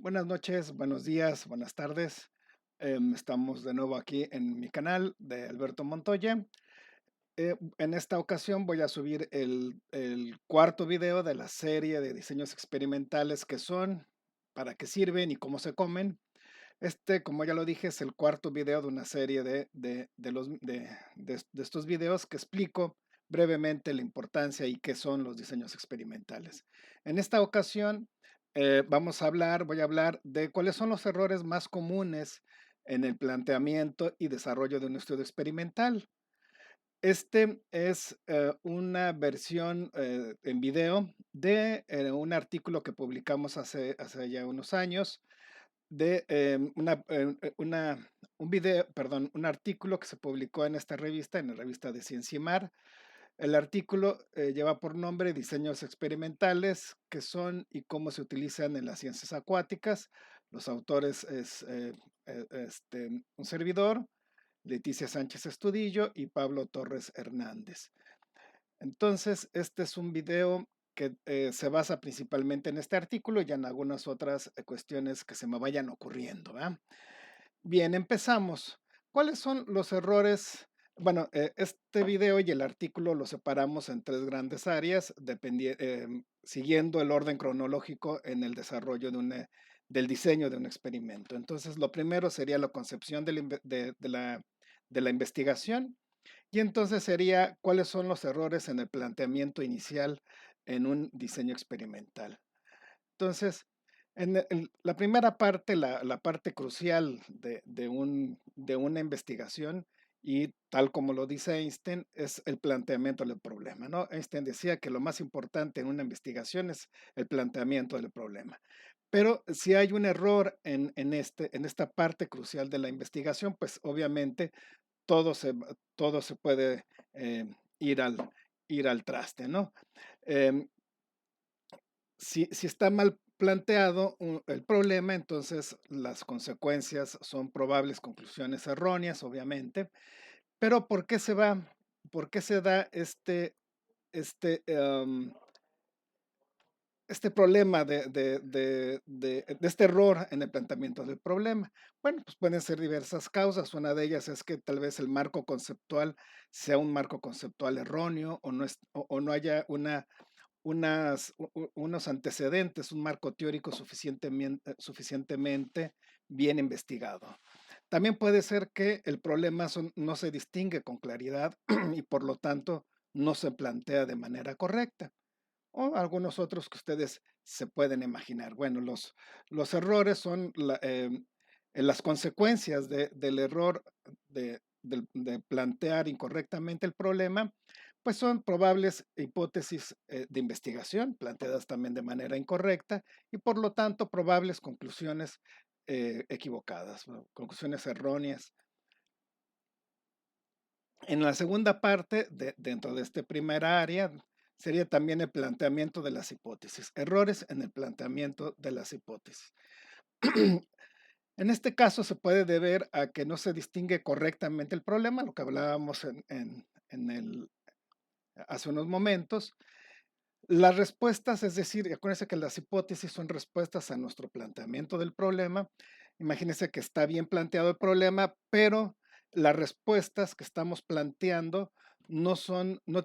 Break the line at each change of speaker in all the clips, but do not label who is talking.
Buenas noches, buenos días, buenas tardes. Estamos de nuevo aquí en mi canal de Alberto Montoya. En esta ocasión voy a subir el cuarto video de la serie de diseños experimentales que son, para qué sirven y cómo se comen. Como ya lo dije, es el cuarto video de una serie de estos videos que explico brevemente la importancia y qué son los diseños experimentales. En esta ocasión voy a hablar de cuáles son los errores más comunes en el planteamiento y desarrollo de un estudio experimental. Este es una versión en video de un artículo que publicamos hace ya unos años de un video, perdón, un artículo que se publicó en la revista de Ciencia y Mar. El artículo lleva por nombre Diseños experimentales, qué son y cómo se utilizan en las ciencias acuáticas. Los autores es un servidor, Leticia Sánchez Estudillo y Pablo Torres Hernández. Entonces, este es un video que se basa principalmente en este artículo y en algunas otras cuestiones que se me vayan ocurriendo, ¿verdad? Bien, empezamos. ¿Cuáles son los errores? Bueno, este video y el artículo lo separamos en tres grandes áreas, siguiendo el orden cronológico en el desarrollo del diseño de un experimento. Entonces, lo primero sería la concepción de la investigación. Y entonces sería cuáles son los errores en el planteamiento inicial en un diseño experimental. Entonces, la primera parte, la parte crucial de una investigación, y tal como lo dice Einstein, es el planteamiento del problema, ¿no? Einstein decía que lo más importante en una investigación es el planteamiento del problema. Pero si hay un error en esta parte crucial de la investigación, pues obviamente todo se, todo se puede eh, ir, al, ir al traste, ¿no? Em, si está mal planteado el problema, entonces las consecuencias son probables conclusiones erróneas, obviamente. Pero ¿por qué se da este, em, este problema de este error en el planteamiento del problema? Bueno, pues pueden ser diversas causas. Una de ellas es que tal vez el marco conceptual sea un marco conceptual erróneo o no haya unos antecedentes, un marco teórico suficientemente bien investigado. También puede ser que el problema no se distingue con claridad y por lo tanto no se plantea de manera correcta o algunos otros que ustedes se pueden imaginar. Bueno, los errores son las consecuencias del error de plantear incorrectamente el problema, pues son probables hipótesis de investigación planteadas también de manera incorrecta y por lo tanto probables conclusiones equivocadas, ¿no? Conclusiones erróneas. En la segunda parte, dentro de esta primera área, sería también el planteamiento de las hipótesis, errores en el planteamiento de las hipótesis. En este caso se puede deber a que no se distingue correctamente el problema, lo que hablábamos hace unos momentos. Las respuestas, es decir, acuérdense que las hipótesis son respuestas a nuestro planteamiento del problema. Imagínense que está bien planteado el problema, pero las respuestas que estamos planteando no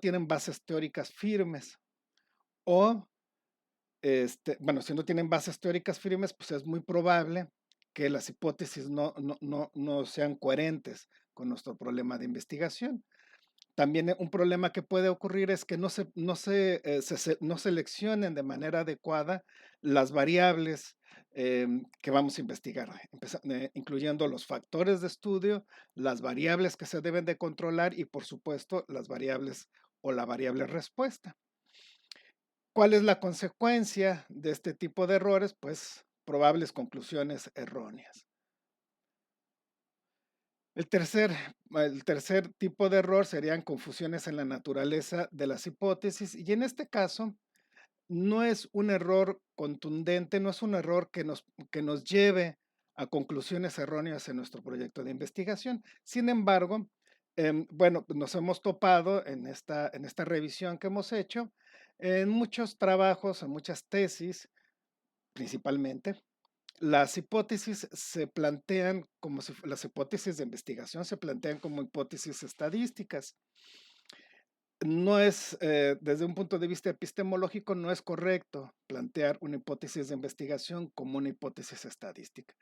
tienen bases teóricas firmes. O, bueno, si no tienen bases teóricas firmes, pues es muy probable que las hipótesis no sean coherentes con nuestro problema de investigación. También un problema que puede ocurrir es que no seleccionen de manera adecuada las variables que vamos a investigar, incluyendo los factores de estudio, las variables que se deben de controlar y, por supuesto, las variables o la variable respuesta. ¿Cuál es la consecuencia de este tipo de errores? Pues probables conclusiones erróneas. El tercer tipo de error serían confusiones en la naturaleza de las hipótesis y en este caso no es un error contundente, no es un error que nos lleve a conclusiones erróneas en nuestro proyecto de investigación. Sin embargo, bueno, nos hemos topado en esta revisión que hemos hecho en muchos trabajos, en muchas tesis principalmente, Las hipótesis se plantean como si las hipótesis de investigación se plantean como hipótesis estadísticas. No es, desde un punto de vista epistemológico, no es correcto plantear una hipótesis de investigación como una hipótesis estadística.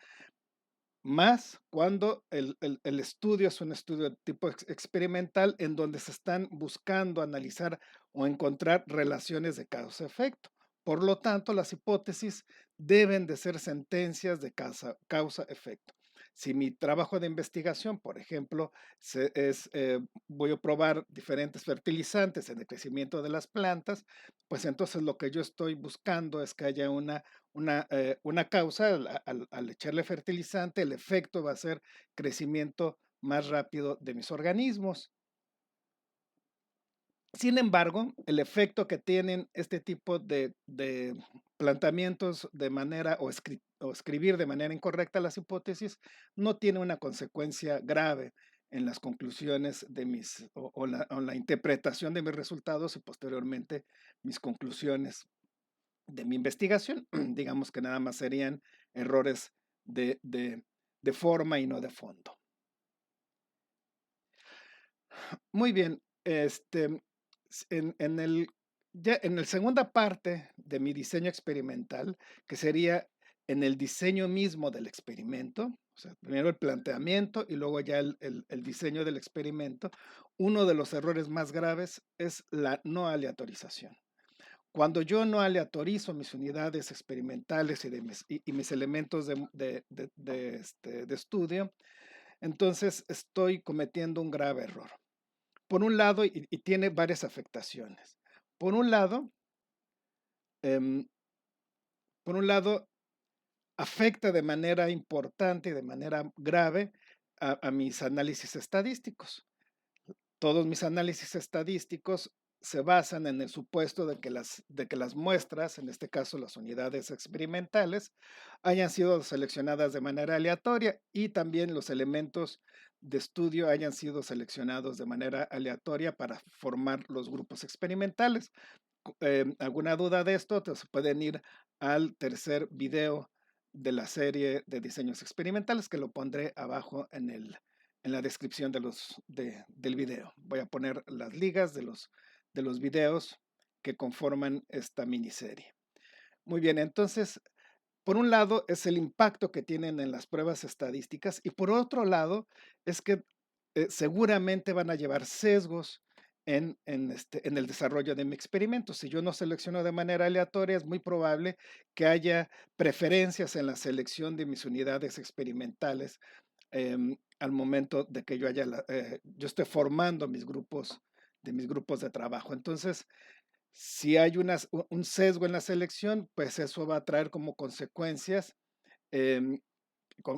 Más cuando el estudio es un estudio de tipo experimental en donde se están buscando analizar o encontrar relaciones de causa-efecto. Por lo tanto, las hipótesis deben de ser sentencias de causa-efecto. Si mi trabajo de investigación, por ejemplo, voy a probar diferentes fertilizantes en el crecimiento de las plantas, pues entonces lo que yo estoy buscando es que haya una causa. Al echarle fertilizante, el efecto va a ser crecimiento más rápido de mis organismos. Sin embargo, el efecto que tienen este tipo de planteamientos de manera o escribir de manera incorrecta las hipótesis no tiene una consecuencia grave en las conclusiones de o la interpretación de mis resultados y posteriormente mis conclusiones de mi investigación. Digamos que nada más serían errores de, de, de forma y no de fondo. Muy bien, en ya en la segunda parte de mi diseño experimental, que sería en el diseño mismo del experimento, o sea, primero el planteamiento y luego ya el diseño del experimento, uno de los errores más graves es la no aleatorización. Cuando yo no aleatorizo mis unidades experimentales y mis elementos de estudio, entonces estoy cometiendo un grave error. Por un lado, y tiene varias afectaciones. Por un lado, em, por un lado, afecta de manera importante y de manera grave a mis análisis estadísticos. Todos mis análisis estadísticos se basan en el supuesto de que las muestras, en este caso las unidades experimentales, hayan sido seleccionadas de manera aleatoria y también los elementos de estudio hayan sido seleccionados de manera aleatoria para formar los grupos experimentales. ¿Alguna duda de esto? Entonces pueden ir al tercer video de la serie de diseños experimentales que lo pondré abajo en la descripción del video. Voy a poner las ligas de los videos que conforman esta miniserie. Muy bien, entonces, por un lado es el impacto que tienen en las pruebas estadísticas y por otro lado es que seguramente van a llevar sesgos en el desarrollo de mi experimento. Si yo no selecciono de manera aleatoria, es muy probable que haya preferencias en la selección de mis unidades experimentales al momento de que yo esté formando mis grupos de trabajo. Entonces, si hay un sesgo en la selección, pues eso va a traer como consecuencias em,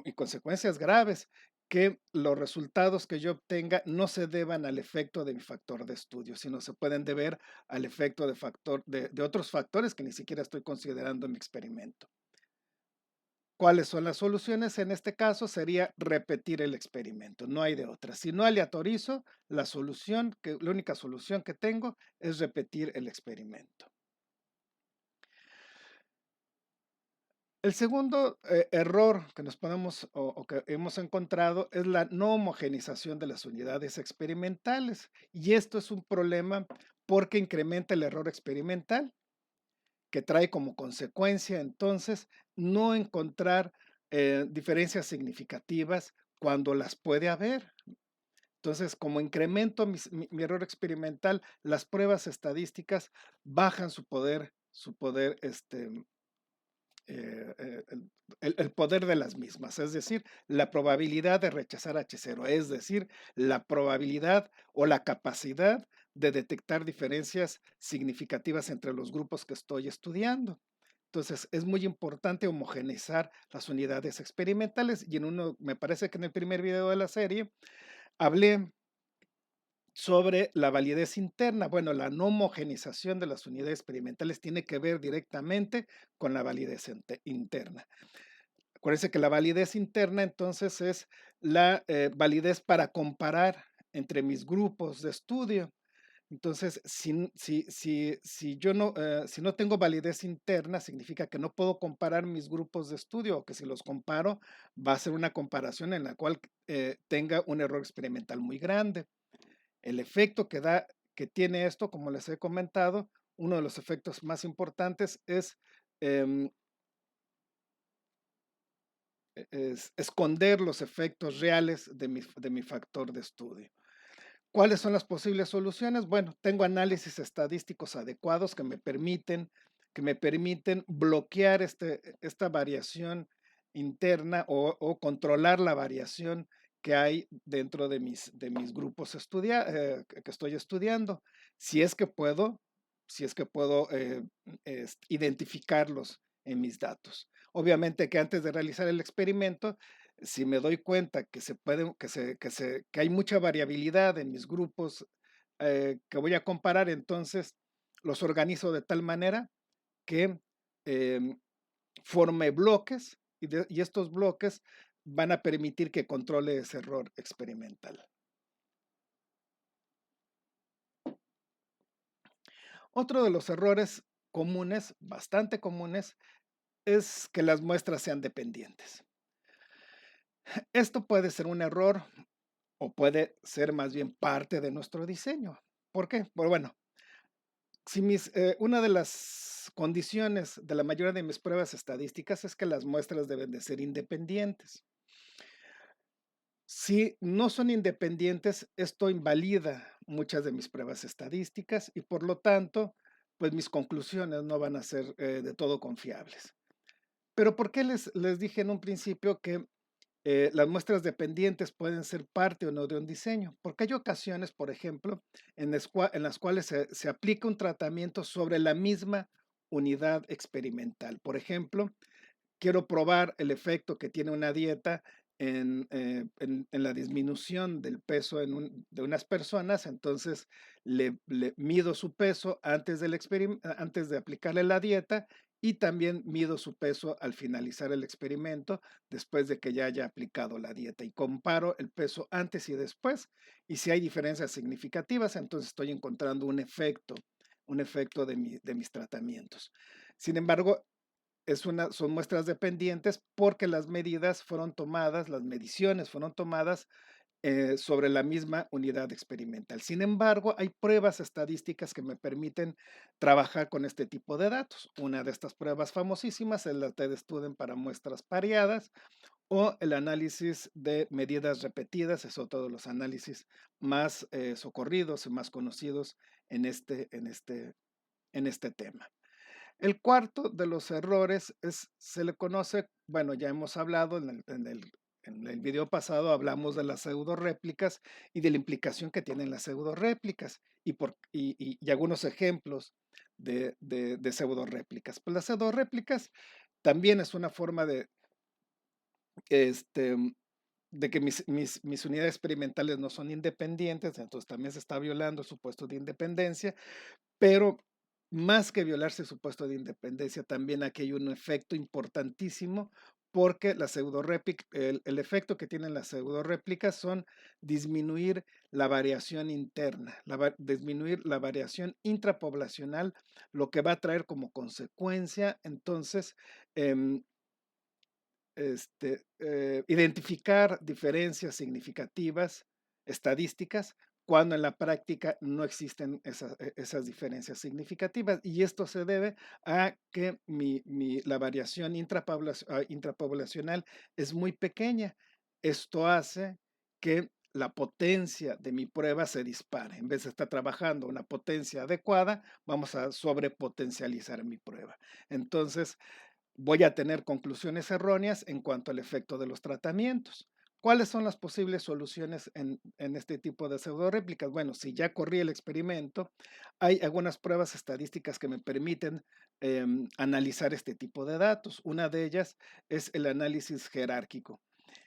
y consecuencias graves, que los resultados que yo obtenga no se deban al efecto de mi factor de estudio, sino se pueden deber al efecto de otros factores que ni siquiera estoy considerando en mi experimento. ¿Cuáles son las soluciones? En este caso sería repetir el experimento, no hay de otra. Si no aleatorizo, la única solución que tengo es repetir el experimento. El segundo error que nos podemos o que hemos encontrado es la no homogenización de las unidades experimentales. Y esto es un problema porque incrementa el error experimental, que trae como consecuencia entonces no encontrar diferencias significativas cuando las puede haber. Entonces, como incremento mi error experimental, las pruebas estadísticas bajan su poder el poder de las mismas, es decir, la probabilidad de rechazar H0, es decir, la probabilidad o la capacidad de detectar diferencias significativas entre los grupos que estoy estudiando. Entonces, es muy importante homogeneizar las unidades experimentales y me parece que en el primer video de la serie, hablé sobre la validez interna. Bueno, la no homogenización de las unidades experimentales tiene que ver directamente con la validez interna. Acuérdense que la validez interna entonces es la validez para comparar entre mis grupos de estudio. Entonces, si yo no, si no tengo validez interna, significa que no puedo comparar mis grupos de estudio, o que si los comparo, va a ser una comparación en la cual tenga un error experimental muy grande. El efecto que tiene esto, como les he comentado, uno de los efectos más importantes em, es esconder los efectos reales de mi factor de estudio. ¿Cuáles son las posibles soluciones? Bueno, tengo análisis estadísticos adecuados que me permiten bloquear esta variación interna o controlar la variación que hay dentro de mis grupos que estoy estudiando. Si es que puedo, si es que puedo identificarlos en mis datos. Obviamente que antes de realizar el experimento, si me doy cuenta que se puede, que hay mucha variabilidad en mis grupos que voy a comparar, entonces los organizo de tal manera que em, forme bloques y estos bloques van a permitir que controle ese error experimental. Otro de los errores comunes, bastante comunes, es que las muestras sean dependientes. Esto puede ser un error o puede ser más bien parte de nuestro diseño. ¿Por qué? Pues bueno, una de las condiciones de la mayoría de mis pruebas estadísticas es que las muestras deben de ser independientes. Si no son independientes, esto invalida muchas de mis pruebas estadísticas y por lo tanto, pues mis conclusiones no van a ser de todo confiables. Pero ¿por qué les dije en un principio que las muestras dependientes pueden ser parte o no de un diseño? Porque hay ocasiones, por ejemplo, en las cuales se aplica un tratamiento sobre la misma unidad experimental. Por ejemplo, quiero probar el efecto que tiene una dieta en la disminución del peso de unas personas, entonces le mido su peso antes de aplicarle la dieta y también mido su peso al finalizar el experimento después de que ya haya aplicado la dieta y comparo el peso antes y después y si hay diferencias significativas, entonces estoy encontrando un efecto de mis tratamientos. Sin embargo, son muestras dependientes porque las mediciones fueron tomadas sobre la misma unidad experimental. Sin embargo, hay pruebas estadísticas que me permiten trabajar con este tipo de datos. Una de estas pruebas famosísimas es la TED-Student para muestras pareadas o el análisis de medidas repetidas, es otro de los análisis más socorridos y más conocidos en este tema. El cuarto de los errores se le conoce, bueno, ya hemos hablado en el video pasado, hablamos de las pseudo réplicas y de la implicación que tienen las pseudo réplicas y algunos ejemplos de pseudo réplicas. Pues las pseudo réplicas también es una forma este, de que mis unidades experimentales no son independientes, entonces también se está violando el supuesto de independencia, pero más que violarse su puesto de independencia, también aquí hay un efecto importantísimo porque el efecto que tienen las pseudoréplicas son disminuir la variación interna, disminuir la variación intrapoblacional, lo que va a traer como consecuencia entonces em, identificar diferencias significativas estadísticas cuando en la práctica no existen esas diferencias significativas. Y esto se debe a que la variación intrapoblacional es muy pequeña. Esto hace que la potencia de mi prueba se dispare. En vez de estar trabajando una potencia adecuada, vamos a sobrepotencializar mi prueba. Entonces, voy a tener conclusiones erróneas en cuanto al efecto de los tratamientos. ¿Cuáles son las posibles soluciones en este tipo de pseudoréplicas? Bueno, si ya corrí el experimento, hay algunas pruebas estadísticas que me permiten analizar este tipo de datos. Una de ellas es el análisis jerárquico.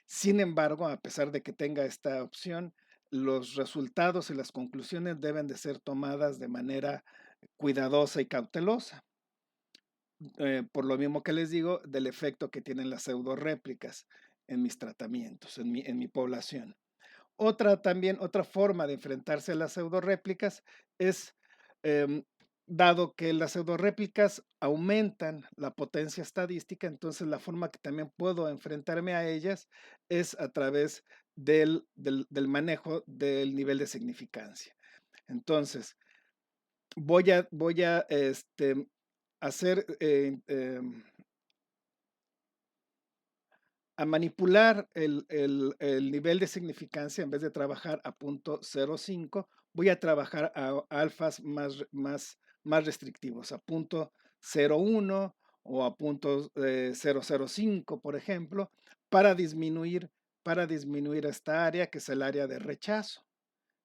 Sin embargo, a pesar de que tenga esta opción, los resultados y las conclusiones deben de ser tomadas de manera cuidadosa y cautelosa por lo mismo que les digo, del efecto que tienen las pseudo réplicas en mis tratamientos, en mi población. Otra forma de enfrentarse a las pseudorréplicas es, em, dado que las pseudorréplicas aumentan la potencia estadística, entonces la forma que también puedo enfrentarme a ellas es a través del manejo del nivel de significancia. Entonces, voy a hacer, a manipular el nivel de significancia. En vez de trabajar a punto 0.5, voy a trabajar a alfas más restrictivos, a punto 0.1 o a punto 0.05, por ejemplo, para disminuir, para disminuir esta área que es el área de rechazo.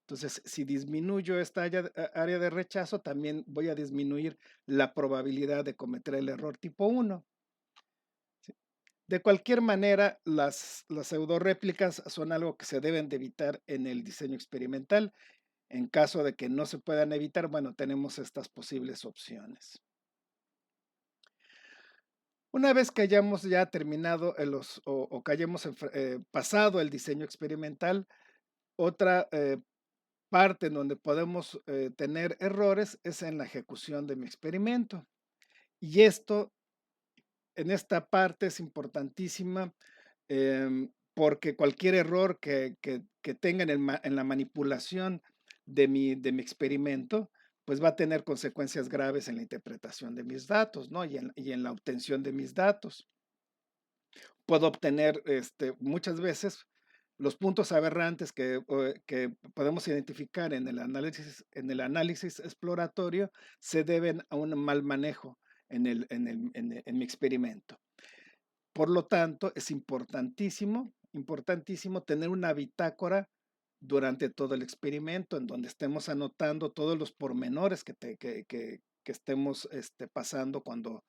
Entonces, si disminuyo esta área de rechazo, también voy a disminuir la probabilidad de cometer el error tipo 1. De cualquier manera, las pseudorréplicas son algo que se deben de evitar en el diseño experimental. En caso de que no se puedan evitar, bueno, tenemos estas posibles opciones. Una vez que hayamos ya terminado o que hayamos pasado el diseño experimental, otra parte en donde podemos tener errores es en la ejecución de mi experimento. Y en esta parte es importantísima, porque cualquier error que tenga en la manipulación de mi experimento, pues va a tener consecuencias graves en la interpretación de mis datos, ¿no? Y en la obtención de mis datos. Puedo obtener muchas veces los puntos aberrantes que podemos identificar en el análisis exploratorio se deben a un mal manejo en mi experimento. Por lo tanto, es importantísimo, importantísimo tener una bitácora durante todo el experimento, en donde estemos anotando todos los pormenores que estemos pasando cuando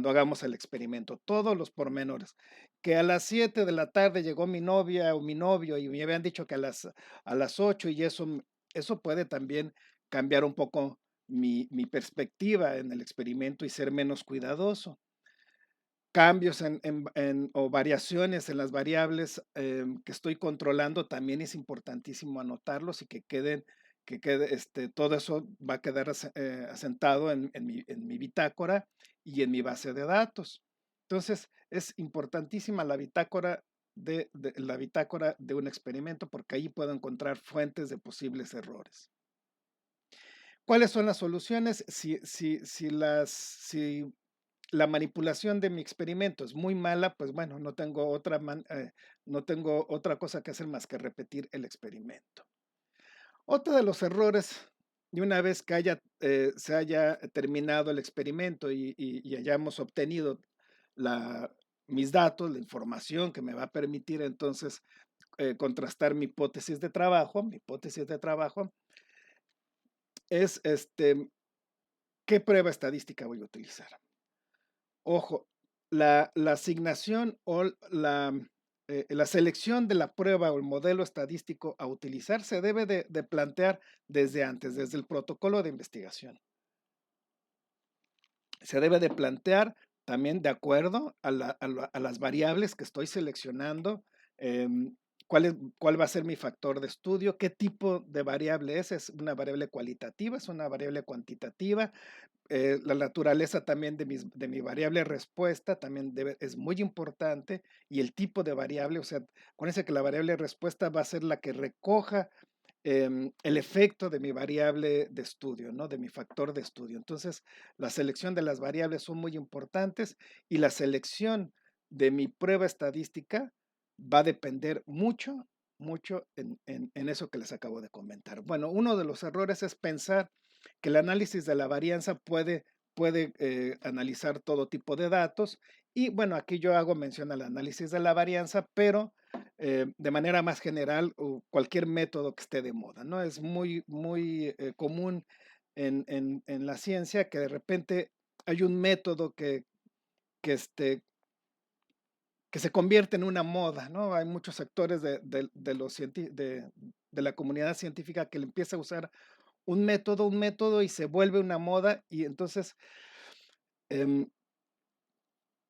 hagamos el experimento, todos los pormenores. Que a las 7 de la tarde llegó mi novia o mi novio y me habían dicho que a las 8, y eso puede también cambiar un poco mi perspectiva en el experimento y ser menos cuidadoso. Cambios o variaciones en las variables que estoy controlando, también es importantísimo anotarlos y todo eso va a quedar asentado en mi bitácora y en mi base de datos. Entonces, es importantísima la bitácora de un experimento, porque ahí puedo encontrar fuentes de posibles errores. ¿Cuáles son las soluciones? Si la manipulación de mi experimento es muy mala, pues bueno, no tengo otra cosa que hacer más que repetir el experimento. Otro de los errores, y una vez que se haya terminado el experimento y hayamos obtenido mis datos, la información que me va a permitir entonces contrastar mi hipótesis de trabajo es ¿qué prueba estadística voy a utilizar? Ojo, la asignación o la selección de la prueba o el modelo estadístico a utilizar se debe de plantear desde antes, desde el protocolo de investigación. Se debe de plantear también de acuerdo a las variables que estoy seleccionando, cuál va a ser mi factor de estudio, qué tipo de variable es una variable cualitativa, es una variable cuantitativa. La naturaleza también de mi variable respuesta también es muy importante, y el tipo de variable, o sea, acuérdense que la variable respuesta va a ser la que recoja el efecto de mi variable de estudio, ¿no? De mi factor de estudio. Entonces, la selección de las variables son muy importantes, y la selección de mi prueba estadística va a depender mucho, mucho en eso que les acabo de comentar. Bueno, uno de los errores es pensar que el análisis de la varianza puede analizar todo tipo de datos. Y bueno, aquí yo hago mención al análisis de la varianza, pero de manera más general, cualquier método que esté de moda, ¿no? Es muy, muy común en la ciencia que de repente hay un método que, este, que se convierte en una moda, ¿no? Hay muchos sectores de la comunidad científica que le empieza a usar un método y se vuelve una moda, y entonces em,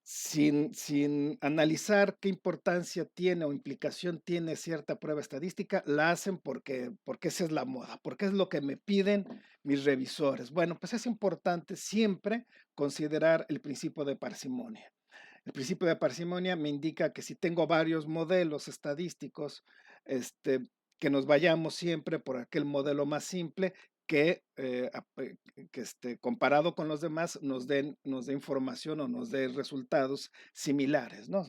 sin analizar qué importancia tiene o implicación tiene cierta prueba estadística, la hacen porque esa es la moda, porque es lo que me piden mis revisores. Bueno, pues es importante siempre considerar el principio de parsimonia. El principio de parsimonia me indica que si tengo varios modelos estadísticos, este, que nos vayamos siempre por aquel modelo más simple que, comparado con los demás nos dé información o nos dé resultados similares, ¿no?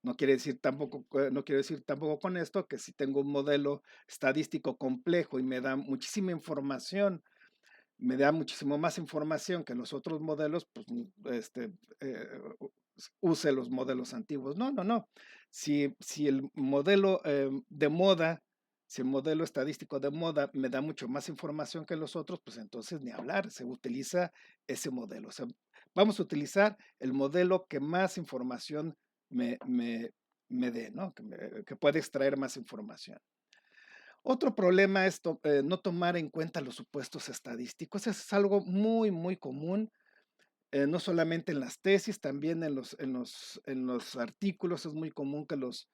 No quiere decir tampoco con esto que si tengo un modelo estadístico complejo y me da muchísimo más información que los otros modelos, pues, eh, use los modelos antiguos. No, no, no. Si el modelo de moda, si el modelo estadístico de moda me da mucho más información que los otros, pues entonces ni hablar, se utiliza ese modelo. O sea, vamos a utilizar el modelo que más información me, me, me dé, ¿no? Que puede extraer más información. Otro problema es no tomar en cuenta los supuestos estadísticos. Eso es algo muy, muy común, no solamente en las tesis, también en los artículos es muy común que los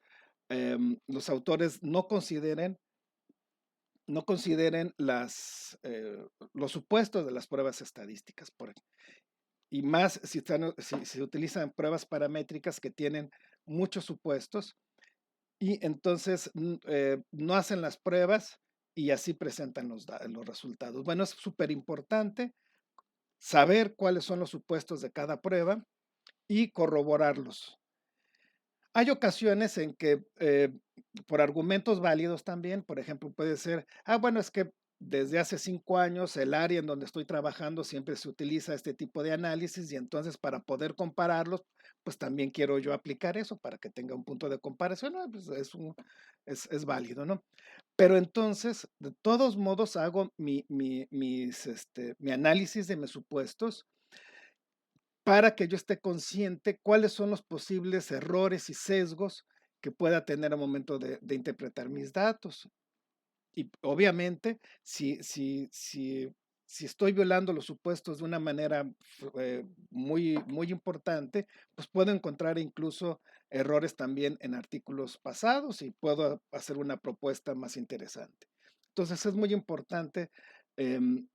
autores no consideren los supuestos de las pruebas estadísticas. Y más si se utilizan pruebas paramétricas que tienen muchos supuestos y entonces no hacen las pruebas y así presentan los resultados. Bueno, es súper importante saber cuáles son los supuestos de cada prueba y corroborarlos. Hay ocasiones en que por argumentos válidos también, por ejemplo, puede ser, bueno, es que desde hace 5 años el área en donde estoy trabajando siempre se utiliza este tipo de análisis y entonces para poder compararlos, pues también quiero yo aplicar eso para que tenga un punto de comparación. Pues es válido, ¿no? Pero entonces, de todos modos, hago mi análisis de mis supuestos para que yo esté consciente cuáles son los posibles errores y sesgos que pueda tener al momento de interpretar mis datos. Y obviamente, si estoy violando los supuestos de una manera muy, muy importante, pues puedo encontrar incluso errores también en artículos pasados y puedo hacer una propuesta más interesante. Entonces es muy importante em,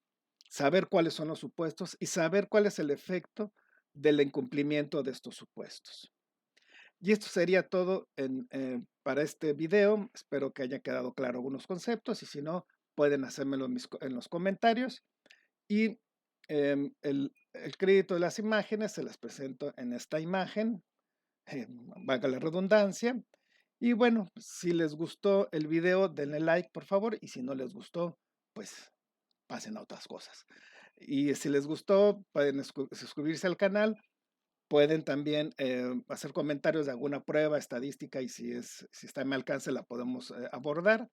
saber cuáles son los supuestos y saber cuál es el efecto del incumplimiento de estos supuestos. Y esto sería todo para este video. Espero que haya quedado claro algunos conceptos y si no, pueden hacérmelo en los comentarios. Y el crédito de las imágenes se las presento en esta imagen, eh, valga la redundancia. Y bueno, si les gustó el video, denle like, por favor. Y si no les gustó, pues pasen a otras cosas. Y si les gustó, pueden suscribirse al canal. Pueden también hacer comentarios de alguna prueba estadística y si está en mi alcance la podemos abordar.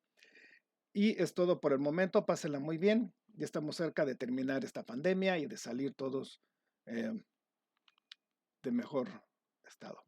Y es todo por el momento. Pásenla muy bien. Ya estamos cerca de terminar esta pandemia y de salir todos eh, de mejor estado.